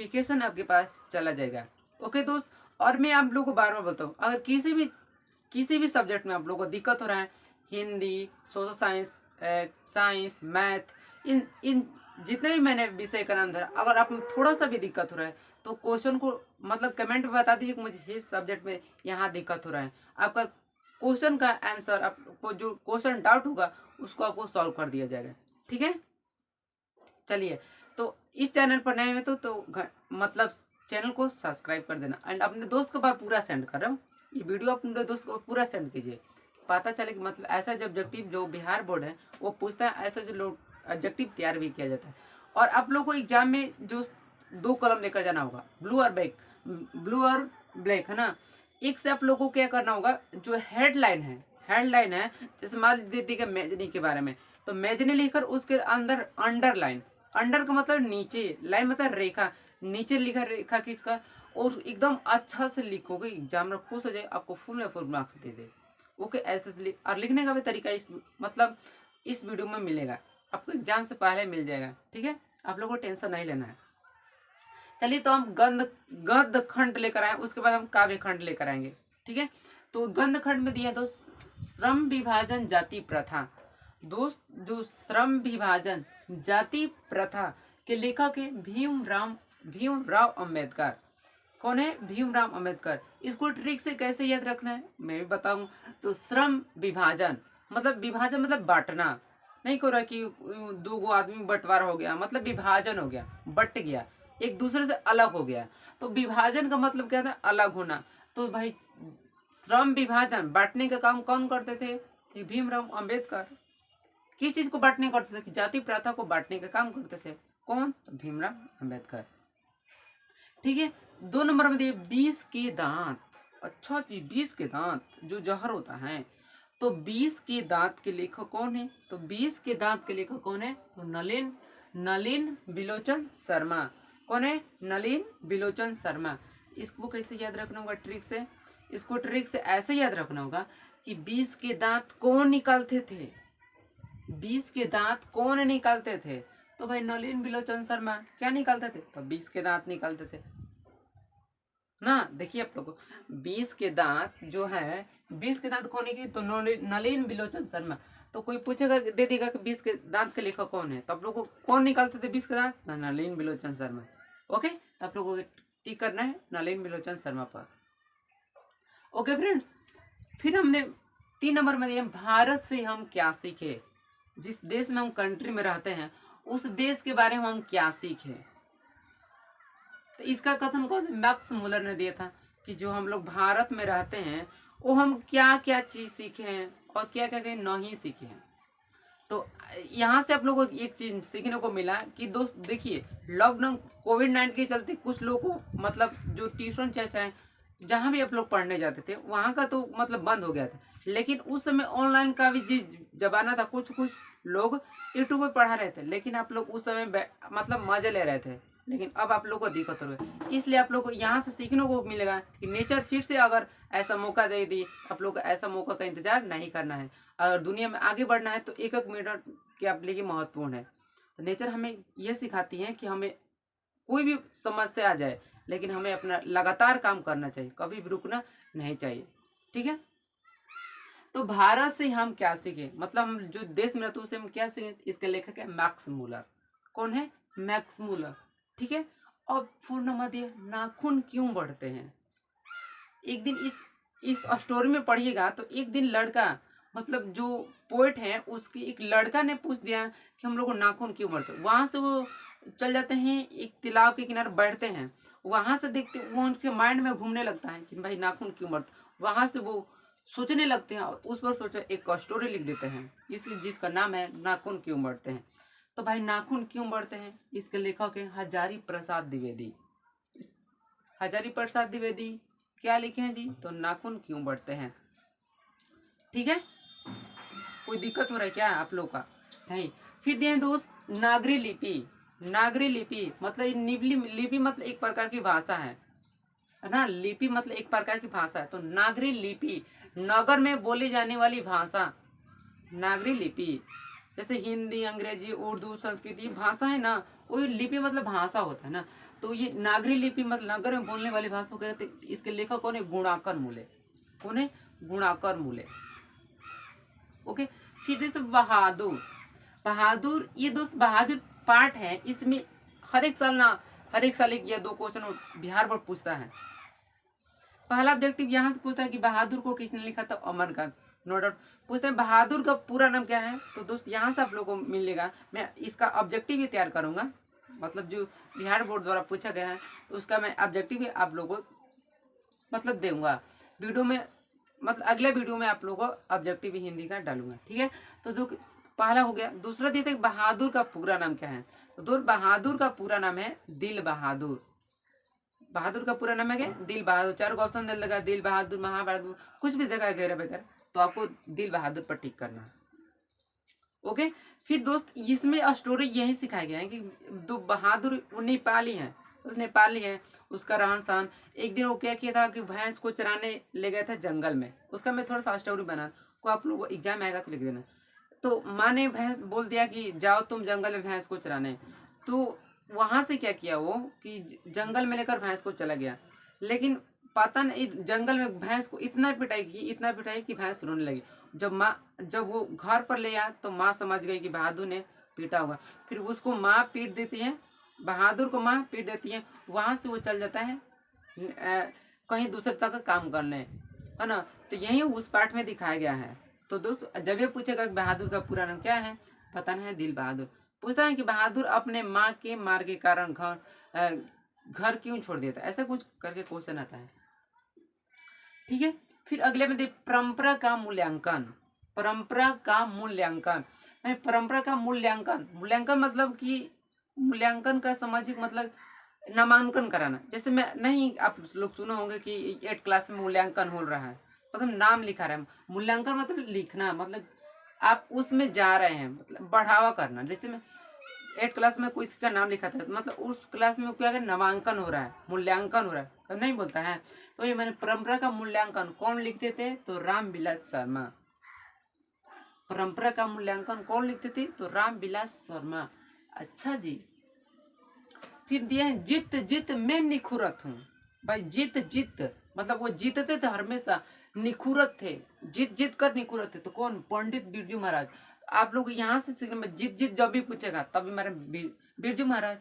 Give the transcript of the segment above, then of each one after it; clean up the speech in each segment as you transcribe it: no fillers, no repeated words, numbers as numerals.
Notification आपके पास चला जाएगा। ओके दोस्त, और मैं आप लोगों को बार बार बताऊँ, अगर किसी भी सब्जेक्ट में आप लोगों को दिक्कत हो रहा है, Hindi, social science, science, math, इन इन जितने भी मैंने विषय का नाम धरा, अगर आप में थोड़ा सा भी दिक्कत हो रहा है तो क्वेश्चन को मतलब कमेंट में बता दीजिए कि मुझे इस सब्जेक्ट में यहाँ दिक्कत हो रहा है। आपका क्वेश्चन का आंसर, आपको जो क्वेश्चन डाउट होगा उसको आपको सॉल्व कर दिया जाएगा। ठीक है, चलिए, तो इस चैनल पर नए हैं मतलब चैनल को सब्सक्राइब कर देना एंड अपने दोस्त को बार पूरा सेंड कर रहा हूँ, ये वीडियो अपने दोस्त को पूरा सेंड कीजिए, पता चले कि मतलब ऐसा जब ऑब्जेक्टिव जो बिहार बोर्ड है वो पूछता है, ऐसा जो लोग ऑब्जेक्टिव तैयार भी किया जाता है। और आप लोग को एग्जाम में जो 2 कलम लेकर जाना होगा, ब्लू और ब्लैक, है ना। एक से आप लोगों को क्या करना होगा, जो हेडलाइन है, जैसे मान लीजिए कि मेजनी के बारे में, तो मेजनी लिखकर उसके अंदर अंडरलाइन, अंडर का मतलब नीचे, लाइन मतलब रेखा, नीचे लिखा रेखा खींचकर और एकदम अच्छा से लिखोगे, एग्जामिनर खुश हो जाए, आपको फुल मार्क्स दे दे। ओके, ऐसे और लिखने का भी तरीका इस वीडियो में मिलेगा, आपको एग्जाम से पहले मिल जाएगा। ठीक है, आप लोगों को टेंशन नहीं लेना है। चलिए, तो हम गद्य खंड लेकर आए, उसके बाद हम काव्य खंड लेकर आएंगे। ठीक है, तो गद्य खंड में दिया दोस्त श्रम विभाजन जाति प्रथा। दोस्त, जो श्रम विभाजन जाति प्रथा के लेखक है भीमराव अंबेडकर। कौन है? भीमराव अंबेडकर। इसको ट्रिक से कैसे याद रखना है मैं भी बताऊं। तो श्रम विभाजन मतलब बांटना, नहीं हो रहा कि 2 आदमी बंटवारा हो गया, मतलब विभाजन हो गया, बट गया, एक दूसरे से अलग हो गया। तो विभाजन का मतलब क्या था? अलग होना। तो भाई श्रम विभाजन बांटने का काम कौन करते थे? भीमराव अंबेडकर। किस चीज को बांटने करते थे? जाति प्रथा को बांटने का काम करते थे। कौन? भीमराव अंबेडकर। ठीक है, 2 नंबर में दिए 20 के दांत। अच्छा जी, 20 के दांत जो जहर होता है, तो 20 के दांत के लेखक कौन है? तो 20 के दांत के लेखक कौन है? तो नलिन बिलोचन शर्मा। कौन है? नलिन बिलोचन शर्मा। इसको कैसे याद रखना होगा? ट्रिक से। इसको ट्रिक से ऐसे याद रखना होगा कि 20 के दांत कौन निकालते थे? 20 के दांत कौन निकालते थे? तो भाई नलिन बिलोचन शर्मा। क्या निकालते थे? तो 20 के दांत निकालते थे ना। देखिए आप लोगों को 20 के दांत जो है, 20 के दांत कौन है? तो नलिन बिलोचन शर्मा। तो कोई पूछेगा, दे देगा कि 20 के दांत के लेखक कौन है, तो आप लोग को कौन निकालते थे 20 के दांत? नलिन बिलोचन शर्मा। ओके, तो आप लोगों को टिक करना है नलिन बिलोचन शर्मा पर। ओके फ्रेंड्स, फिर हमने 3 नंबर में दिया भारत से हम क्या सीखे। जिस देश में हम कंट्री में रहते हैं उस देश के बारे में हम क्या सीखे। तो इसका कथन कौन? मैक्स मुलर ने दिया था कि जो हम लोग भारत में रहते हैं वो हम क्या क्या चीज सीखे हैं और क्या क्या नहीं सीखे हैं। तो यहाँ से आप लोगों को एक चीज सीखने को मिला कि दोस्त देखिए, लॉकडाउन कोविड-19 के चलते कुछ लोगों को मतलब जो ट्यूशन चाहे जहाँ भी आप लोग पढ़ने जाते थे वहाँ का तो मतलब बंद हो गया था, लेकिन उस समय ऑनलाइन का भी जमाना था। कुछ लोग यूट्यूब पर पढ़ा रहे थे, लेकिन आप लोग उस समय मतलब मजे ले रहे थे, लेकिन अब आप लोग को दिक्कत हो गई। इसलिए आप लोग को यहाँ से सीखने को मिलेगा कि नेचर फिर से अगर ऐसा मौका दे दी, आप लोग को ऐसा मौका का इंतजार नहीं करना है। अगर दुनिया में आगे बढ़ना है तो एक मिनट के आप लिए महत्वपूर्ण है। तो नेचर हमें यह सिखाती है कि हमें कोई भी समस्या आ जाए, लेकिन हमें अपना लगातार काम करना चाहिए, कभी भी रुकना नहीं चाहिए। ठीक है, तो भारत से हम क्या सीखे, मतलब हम जो देश में रहते उससे हम क्या सीखे। इसके लेखक है मैक्स मुलर। कौन है? Max Muller. ठीक है, और फुल नंबर दिए नाखून क्यों बढ़ते हैं। एक दिन इस स्टोरी में पढ़िएगा तो एक दिन लड़का, मतलब जो पोएट है उसकी एक लड़का ने पूछ दिया कि हम लोग को नाखून क्यों बढ़ते। वहां से वो चल जाते हैं, एक तालाब के किनारे बैठते हैं, वहां से देखते वो उनके माइंड में घूमने लगता है कि भाई नाखून क्यों बढ़ते। वहां से वो सोचने लगते हैं और उस पर सोचो एक स्टोरी लिख देते हैं जिसका नाम है नाखून क्यों बढ़ते हैं। तो भाई नाखून क्यों बढ़ते हैं, इसके लेखक है हजारी प्रसाद द्विवेदी। हजारी प्रसाद द्विवेदी क्या लिखे हैं जी? तो नाखून क्यों बढ़ते हैं। ठीक है, कोई दिक्कत हो रहा है क्या आप लोग का? नहीं। फिर दिए दोस्त नागरी लिपि मतलब निबली लिपि मतलब एक प्रकार की भाषा है ना। लिपि मतलब एक प्रकार की भाषा है। तो नागरी लिपि नगर में बोली जाने वाली भाषा, नागरी लिपि। जैसे हिंदी, अंग्रेजी, उर्दू, संस्कृत ये भाषा है ना, वो लिपि मतलब भाषा होता है ना। तो ये नागरी लिपि मतलब नागर में बोलने वाली भाषा को कहते हैं। इसके लेखक कौन है? गुणाकर मूले। कौन है? गुणाकर मूले। ओके, फिर जैसे बहादुर। बहादुर, ये दोस्त बहादुर पार्ट है, इसमें हर एक साल एक या दो क्वेश्चन बिहार बोर्ड पूछता है। पहला ऑब्जेक्टिव यहाँ से पूछता है कि बहादुर को किसने लिखा था? अमरकांत। नो डाउट पूछते हैं बहादुर का पूरा नाम क्या है? तो दोस्त यहाँ से आप लोगों को मिलेगा। मैं इसका ऑब्जेक्टिव भी तैयार करूंगा, मतलब जो बिहार बोर्ड द्वारा पूछा गया है तो उसका मैं ऑब्जेक्टिव भी आप लोगों को मतलब दूंगा वीडियो में, मतलब अगले वीडियो में आप लोगों को ऑब्जेक्टिव हिंदी का डालूंगा। ठीक है, तो जो पहला हो गया। दूसरा देते बहादुर का पूरा नाम क्या है? तो दोस्त बहादुर का पूरा नाम है दिल बहादुर। बहादुर का पूरा नाम है क्या? दिल बहादुर। 4 को ऑप्शन दे लगा, दिल बहादुर, महाबहादुर, कुछ भी देगा वगैरह वगैरह, तो आपको दिल बहादुर पर टिक करना है। ओके, फिर दोस्त इसमें स्टोरी यही सिखाया गया है कि दो बहादुर नेपाली हैं, तो नेपाली है, उसका रहन सहन। एक दिन वो क्या किया था कि भैंस को चराने ले गया था जंगल में, उसका मैं थोड़ा सा स्टोरी बना को आप लोगों को एग्जाम आएगा तो लिख देना। तो माँ ने भैंस बोल दिया कि जाओ तुम जंगल में भैंस को चराने, तो वहां से क्या किया वो कि जंगल में लेकर भैंस को चला गया। लेकिन पता नहीं जंगल में भैंस को इतना पिटाई कि भैंस रोने लगी। जब वो घर पर ले आया तो माँ समझ गई कि बहादुर ने पीटा होगा। फिर उसको माँ पीट देती है, बहादुर को माँ पीट देती है। वहां से वो चल जाता है कहीं दूसरे तक काम करने, है ना। तो यही उस पार्ट में दिखाया गया है। तो दोस्त जब ये पूछेगा कि बहादुर का पूरा नाम क्या है, बताना है दिल बहादुर। पूछता है कि बहादुर अपने माँ के मार के कारण घर क्यों छोड़ देता है, ऐसा कुछ करके क्वेश्चन आता है। ठीक है, फिर अगले में परंपरा का मूल्यांकन। परंपरा का मूल्यांकन, परंपरा का मूल्यांकन मतलब कि मूल्यांकन का सामाजिक मतलब नामांकन कराना। जैसे मैं नहीं, आप लोग सुने होंगे कि 8 क्लास में मूल्यांकन हो रहा है, मतलब नाम लिखा रहा है। मूल्यांकन मतलब लिखना, मतलब आप उसमें जा रहे हैं, मतलब बढ़ावा करना। जैसे मैं 8 क्लास में कोई का नाम लिखा था, मतलब उस क्लास में क्या है, नामांकन हो रहा है, मूल्यांकन हो रहा है, तो नहीं बोलता है। तो ये मैंने परंपरा का मूल्यांकन कौन लिखते थे? तो रामविलास शर्मा। परंपरा का मूल्यांकन कौन लिखते थे? तो रामविलास शर्मा। अच्छा जी, फिर दिया है जित जित मैं निखुरत हूँ। भाई जित जित मतलब वो जीतते थे हमेशा, निखुरत थे, जीत जीत कर निखुरत थे। तो कौन? पंडित बिरजू महाराज। आप लोग यहाँ से सीखने में जित जित जब भी पूछेगा तभी मेरे बिरजू महाराज,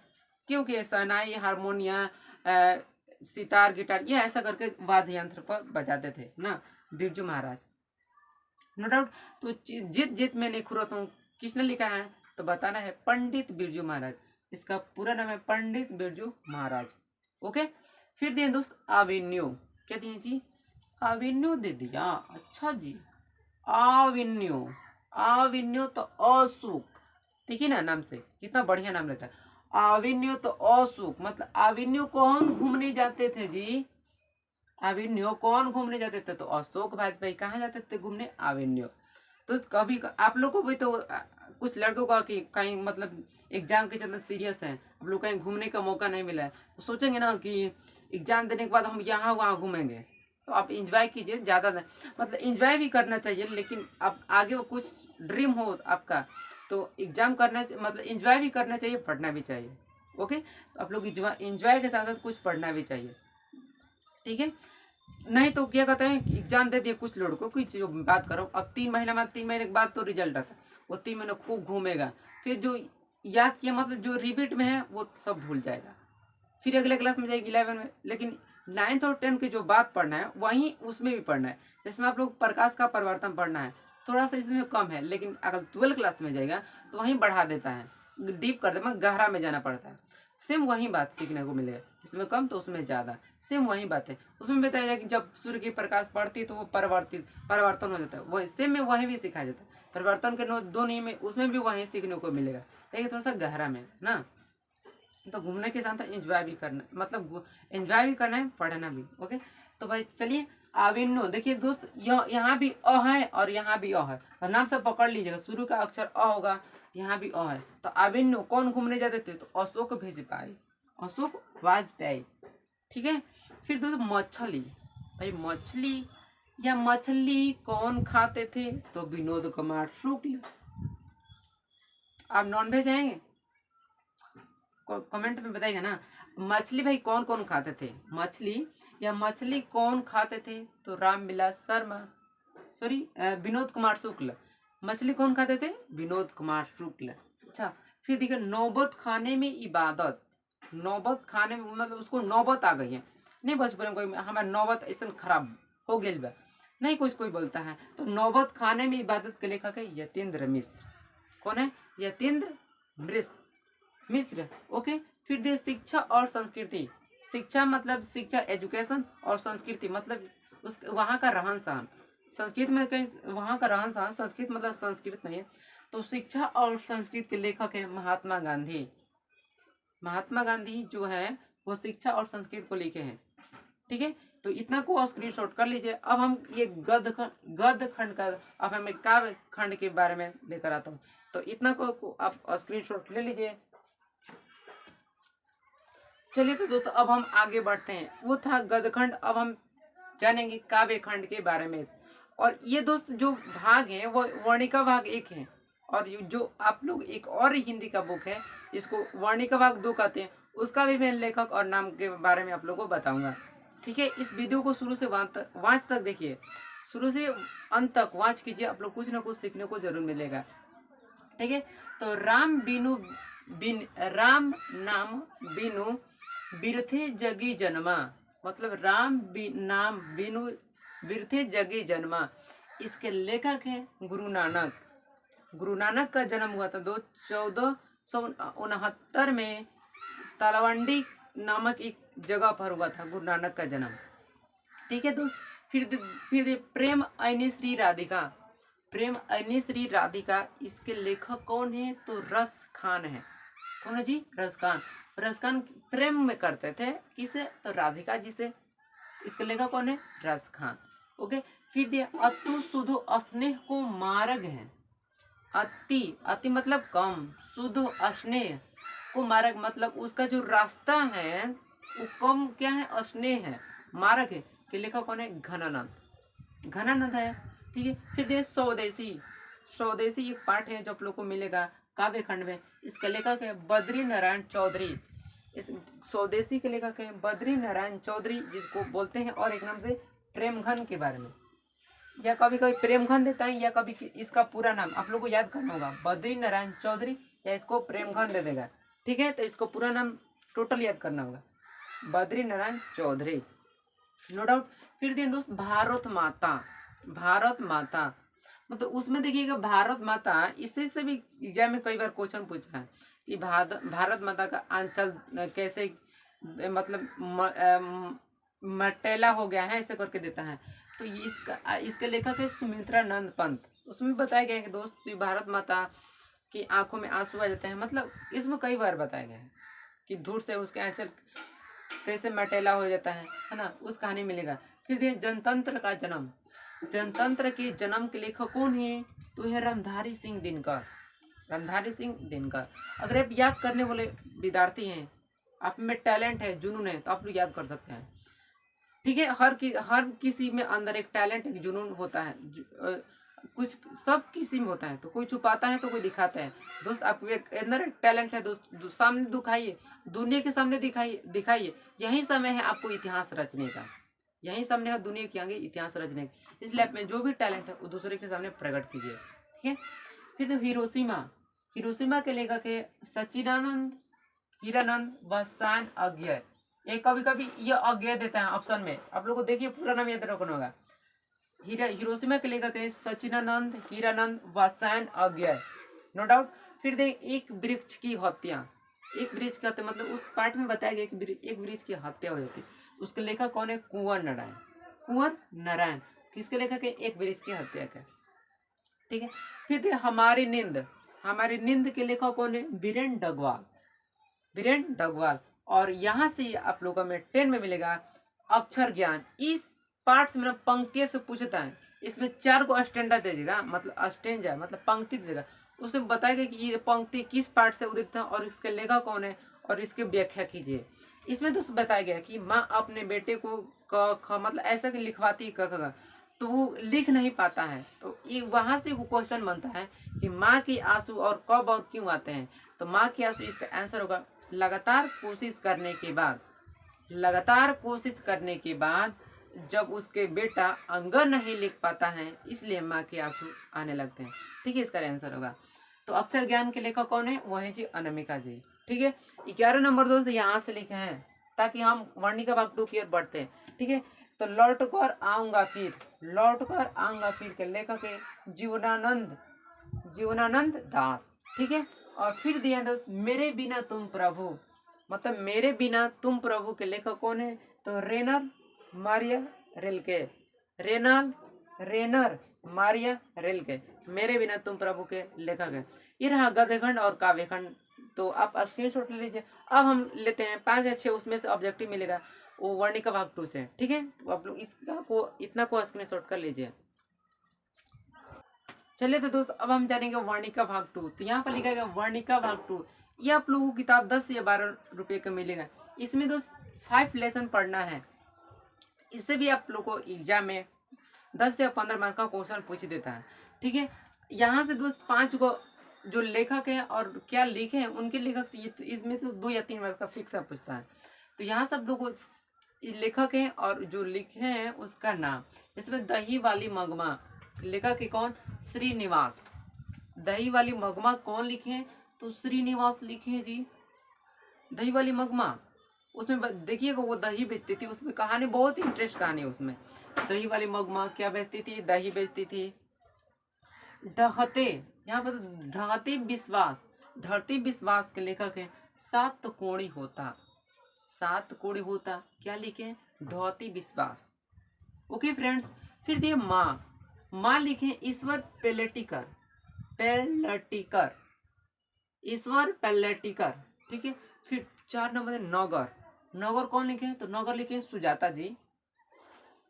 क्योंकि शहनाई, हारमोनिया, सितार, गिटार, ये ऐसा करके वाद्य यंत्र पर बजाते थे ना बिरजू महाराज, नो डाउट। तो जित जित में निखुरत हूँ किसने लिखा है? तो बताना है पंडित बिरजू महाराज। इसका पूरा नाम है पंडित बिरजू महाराज। ओके, फिर दिए दोस्त आविन्यो। क्या दिए जी? आविन्यो दे दिया। अच्छा जी, आविन्यो। आविन्यो तो असुख, देखिए ना नाम से कितना बढ़िया नाम रहता है। आविन्यो तो असुख, मतलब आविन्यो कौन घूमने जाते थे जी? आविन्यो कौन घूमने जाते थे? तो अशोक वाजपेयी कहाँ जाते थे घूमने? आविन्यो। तो कभी आप लोग को भी तो कुछ लड़कों का कि कहीं मतलब एग्जाम के चलते सीरियस हैं, आप लोग कहीं घूमने का मौका नहीं मिला है, तो सोचेंगे ना कि एग्जाम देने के बाद हम यहाँ वहाँ घूमेंगे। तो आप इंजॉय कीजिए, ज़्यादा मतलब इंजॉय भी करना चाहिए, लेकिन आप आगे वो कुछ ड्रीम हो आपका तो एग्जाम करना मतलब इंजॉय भी करना चाहिए, पढ़ना भी चाहिए। ओके, तो आप लोग इंजॉय के साथ साथ कुछ पढ़ना भी चाहिए। ठीक है, नहीं तो क्या कहते हैं एग्जाम दे दिए कुछ लड़कों की जो बात करो, अब 3 महीने के बाद तो रिजल्ट आता है, वो 3 महीने खूब घूमेगा, फिर जो याद किया मतलब जो रिपीट में है वो सब भूल जाएगा, फिर अगले क्लास में जाएगी 11 में। लेकिन 9th और 10th की जो बात पढ़ना है वहीं उसमें भी पढ़ना है। जिसमें आप लोग प्रकाश का परिवर्तन पढ़ना है, थोड़ा सा इसमें कम है, लेकिन अगर 12 क्लास में जाएगा तो वहीं बढ़ा देता है, डीप कर देता है, गहरा में जाना पड़ता है। सेम वही बात सीखने को मिलेगा, इसमें कम तो उसमें ज़्यादा, सेम वही बात है। उसमें बताया जाए कि जब सूर्य की प्रकाश पड़ती तो वो परिवर्तन हो जाता है, वही सेम में वही भी सिखाया जाता है। परिवर्तन के दो नियम में उसमें भी वही सीखने को मिलेगा, लेकिन थोड़ा सा गहरा में ना। तो घूमने के साथ एंजॉय भी करना, मतलब एंजॉय भी करना है, पढ़ना भी। ओके, तो भाई चलिए आविन्नो देखिए दोस्त, यहाँ भी अ है और यहाँ भी अ है, और नाम से पकड़ लीजिएगा, शुरू का अक्षर अ होगा, यहाँ भी अ है। तो आविन्नो कौन घूमने जाते थे? तो अशोक वाजपेयी, अशोक वाजपेयी। ठीक है, फिर दोस्तों मछली। भाई मछली या मछली कौन खाते थे? तो विनोद कुमार शुक्ल। आप नॉनवेज आएंगे कमेंट में बताइएगा ना, मछली भाई कौन कौन खाते थे? मछली कौन खाते थे? तो रामविलास शर्मा, सॉरी विनोद कुमार शुक्ल। मछली कौन खाते थे? विनोद कुमार शुक्ल। अच्छा, फिर देखिए नौबत खाने में इबादत। नौबत खाने में मतलब उसको नौबत आ गई है, नहीं बचपन में कोई हमारा नौबत ऐसा खराब हो गई बा, नहीं कुछ कोई बोलता है तो नौबत खाने में इबादत के लेखक है यतीन्द्र मिश्र। कौन है? यतीन्द्र मिश्र। ओके, फिर दे शिक्षा और संस्कृति। शिक्षा मतलब शिक्षा एजुकेशन, और संस्कृति मतलब उस वहाँ का रहन सहन। संस्कृत में कहीं वहाँ का रहन सहन, संस्कृत मतलब संस्कृत नहीं है। तो शिक्षा और संस्कृत के लेखक है महात्मा गांधी। महात्मा गांधी जो है वो शिक्षा और संस्कृत को लिखे हैं। ठीक है, तो इतना को स्क्रीनशॉट कर लीजिए। अब हम ये गद्य खंड का, अब हम एक काव्य खंड के बारे में लेकर आता हूँ, तो इतना को आप स्क्रीनशॉट ले लीजिए। चलिए तो दोस्तों अब हम आगे बढ़ते हैं। वो था गद्य खंड, अब हम जानेंगे काव्य खंड के बारे में। और ये दोस्त जो भाग है वो वर्णिका भाग 1 है, और जो आप लोग एक और हिंदी का बुक है जिसको वर्णिका भाग 2 कहते हैं, उसका भी मैं लेखक और नाम के बारे में आप लोगों को बताऊंगा। ठीक है, इस वीडियो को शुरू से वांच तक देखिए, शुरू से अंत तक वांच कीजिए, आप लोग कुछ ना कुछ सीखने को जरूर मिलेगा। ठीक है, तो राम नाम बिनु बिरथे जगी जन्मा, मतलब नाम बिनु बिरथे जगी जन्मा। इसके लेखक है गुरु नानक। गुरु नानक का जन्म हुआ था 1469 में तलवंडी नामक एक जगह पर हुआ था गुरु नानक का जन्म। ठीक है दोस्त, फिर प्रेम ऐनी श्री राधिका। प्रेम ऐनी श्री राधिका, इसके लेखक कौन है? तो रस खान है। कौन है जी? रस खान। रस खान प्रेम में करते थे किसे? तो राधिका जी से। इसके लेखक कौन है? रस खान। ओके, फिर दिया अतु सुधु स्नेह को मार्ग है। अति मतलब कम, शुद्ध स्नेह को मार्ग मतलब उसका जो रास्ता है वो कम क्या है? स्नेह है, मार्ग है। के लेखक कौन है? घनानंद है। ठीक है, फिर दे स्वदेशी एक पाठ है जो आप लोग को मिलेगा काव्य खंड में। इसका लेखक है बद्री नारायण चौधरी। इस स्वदेशी के लेखक है बद्री नारायण चौधरी, जिसको बोलते हैं और एक नाम से प्रेमघन के बारे में, या कभी कभी प्रेमघन देता है, या कभी इसका पूरा नाम आप लोग को याद करना होगा, बद्री नारायण चौधरी, या इसको प्रेमघन दे देगा। ठीक है, तो इसको पूरा नाम टोटल याद करना होगा, बद्री नारायण चौधरी, नो डाउट। फिर देखिए दोस्त भारत माता मतलब उसमें देखिएगा भारत माता, इससे से भी एग्जाम में कई बार क्वेश्चन पूछा है कि भारत माता का आंचल कैसे मतलब मटेला हो गया है, ऐसे करके देता है। तो इसके लेखक है सुमित्रानंद पंत। उसमें बताया गया है कि दोस्त भारत माता की आंखों में आंसू आ जाते हैं, मतलब इसमें कई बार बताया गया है कि धूल से उसके आंचल कैसे मटेला हो जाता है ना, उस कहानी मिलेगा। फिर जनतंत्र का जन्म। जनतंत्र के जन्म के लेखक कौन है? तो है रामधारी सिंह दिनकर। अगर आप याद करने वाले विद्यार्थी हैं, आप में टैलेंट है, जुनून है, तो आप लोग याद कर सकते हैं। ठीक है, हर किसी में अंदर एक टैलेंट, एक जुनून होता है, कुछ सब किसी में होता है, तो कोई छुपाता है तो कोई दिखाता है। दोस्त आपके अंदर एक टैलेंट है दोस्त, सामने दिखाइए, दुनिया के सामने दिखाइए। यही समय है आपको इतिहास रचने का, यही सामने है दुनिया के आगे इतिहास रचने का। इसलिए आप में जो भी टैलेंट है वो दूसरे के सामने प्रकट कीजिए। ठीक है, फिर तो हिरोशिमा के लेखक है सच्चिदानंद हीरानंद वसायन अज्ञय। ये कभी कभी ये अज्ञय देता है ऑप्शन में, आप लोग को देखिए पूरा नाम याद रखना होगा। हिरोशिमा के लेखक है सच्चिदानंद हीरानंद वसायन अज्ञय, नो डाउट। फिर देख एक वृक्ष की हत्या मतलब उस पाठ में बताया गया कि एक वृक्ष की हत्या हो जाती है, उसके लेखक कौन है? कुंवर नारायण। किसके लेखक है? एक वृक्ष की हत्या का। ठीक है, फिर देख हमारी नींद के लेखक कौन है? वीरेंद्र डगवाल। और यहाँ से आप लोगों में 10 में मिलेगा अक्षर ज्ञान। इस पार्ट से मतलब पंक्ति से पूछता है, इसमें 4 को स्टैंडा दीजिएगा, मतलब स्टेंजा मतलब पंक्ति दीजिएगा, उसमें बताएगा कि ये पंक्ति किस पार्ट से उदित है और इसके लेखक कौन है और इसकी व्याख्या कीजिए। इसमें दोस्तों बताया गया कि माँ अपने बेटे को क मतलब ऐसा कि लिखवाती क तो वो लिख नहीं पाता है, तो ये वहाँ से वो क्वेश्चन बनता है कि माँ की आंसू और कब और क्यों आते हैं। तो माँ की आंसू इसका आंसर होगा लगातार कोशिश करने के बाद जब उसके बेटा अंगा नहीं लिख पाता है, इसलिए माँ के आंसू आने लगते हैं। ठीक है, इसका आंसर होगा। तो अक्षर ज्ञान के लेखक कौन है? वो है जी अनामिका जी। ठीक है, 11 नंबर दोस्त यहाँ से लिखे हैं ताकि हम वर्णिका भाग 2 की ओर बढ़ते हैं। ठीक है, तो लौट कर आऊंगा फिर के लेखक है जीवनानंद दास। ठीक है, और फिर दिया दोस्त मेरे बिना तुम प्रभु, मतलब मेरे बिना तुम प्रभु के लेखक कौन है? तो रेनर मारिया रेलके मेरे बिना तुम प्रभु के लेखक है। ये रहा गद्यखंड और काव्यखंड, तो आप स्क्रीनशॉट ले लीजिए। अब हम लेते हैं 5 या 6, उसमें से ऑब्जेक्टिव मिलेगा वो वर्णिका भाग 2 से। ठीक है, तो आप लोग इतना को स्क्रीनशॉट कर लीजिए। चलिए तो दोस्त अब हम जानेंगे वर्णिका भाग 2। तो यहाँ पर लिखा गया वर्णिका भाग 2। ये आप लोगों को किताब 10 या 12 रुपये का मिलेगा। इसमें दोस्त 5 लेसन पढ़ना है। इससे भी आप लोग को एग्जाम में 10 या 15 मार्क्स का क्वेश्चन पूछ देता है। ठीक है, यहाँ से दोस्त 5 को जो लेखक है और क्या लिखे हैं उनके लेखक से तो इसमें तो 2 या 3 मार्क्स का फिक्स पूछता है। तो यहाँ सब लोग लेखक हैं और जो लिखे हैं उसका नाम। इसमें दही वाली मगमा लेखक है कौन? श्रीनिवास। दही वाली मगमा कौन लिखे हैं? तो श्रीनिवास लिखे हैं जी। दही वाली मगमा, उसमें देखिएगा वो दही बेचती थी, उसमें कहानी बहुत इंटरेस्ट कहानी है उसमें। दही वाली मगमा क्या बेचती थी? दही बेचती थी। ढहते, यहाँ पर धरती विश्वास के लेखक है सातकोणी होता क्या लिखे? ढहती विश्वास। ओके फ्रेंड्स, फिर दिए माँ लिखे ईश्वर पेलेटिकर। ईश्वर पेलेटिकर। ठीक है, फिर 4 नंबर है नगर कौन लिखे? तो नगर लिखे सुजाता जी।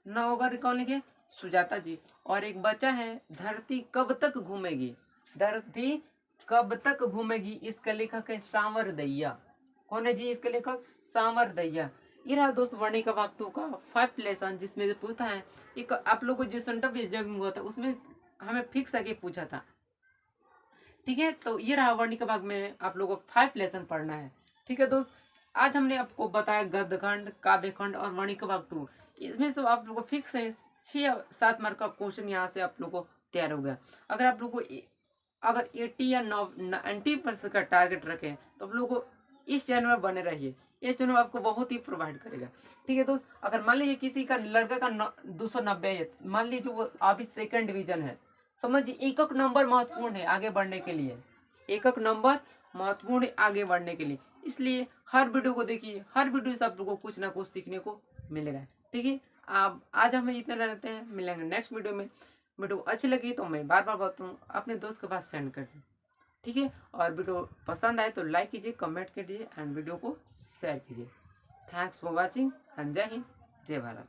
नगर कौन लिखे? सुजाता जी। और एक बच्चा है धरती कब तक घूमेगी, इसका लेखक है सांवर दैया। कौन है जी इसके लेखक? सांवर दैया। ये रहा दोस्त वर्णिका भाग 2 का 5 लेसन, जिसमें से पूछता है एक आप लोग को जो सेंटर एग्जाम हुआ था उसमें हमें फिक्स आके पूछा था। ठीक है, तो ये रहा वर्णिका भाग में आप लोगों को 5 लेसन पढ़ना है। ठीक है दोस्त, आज हमने आपको बताया गद्यखंड, काव्यखंड और वर्णिका भाग 2। इसमें से आप लोगों को फिक्स है 6 या 7 मार्क का क्वेश्चन यहाँ से आप लोग को तैयार हो गया। अगर आप लोग को अगर 80 या 90% का टारगेट रखें तो आप लोग को इस चैनल में बने रहिए। ये चैनल आपको बहुत ही प्रोवाइड करेगा। ठीक है दोस्त, अगर मान लीजिए किसी का लड़का का 290 है, मान लीजिए वो अभी 2nd डिवीजन है, समझिए एक नंबर महत्वपूर्ण है आगे बढ़ने के लिए। इसलिए हर वीडियो को देखिए, हर वीडियो से आप लोगों को कुछ ना कुछ सीखने को मिलेगा। ठीक है, आप आज हमें इतना रहते हैं, मिलेंगे नेक्स्ट वीडियो में। वीडियो अच्छी लगी तो मैं बार बताता हूँ अपने दोस्त के पास सेंड कर दीजिए। ठीक है, और वीडियो पसंद आए तो लाइक कीजिए, कमेंट कीजिए एंड वीडियो को शेयर कीजिए। थैंक्स फॉर वॉचिंग एंड जय हिंद, जय भारत।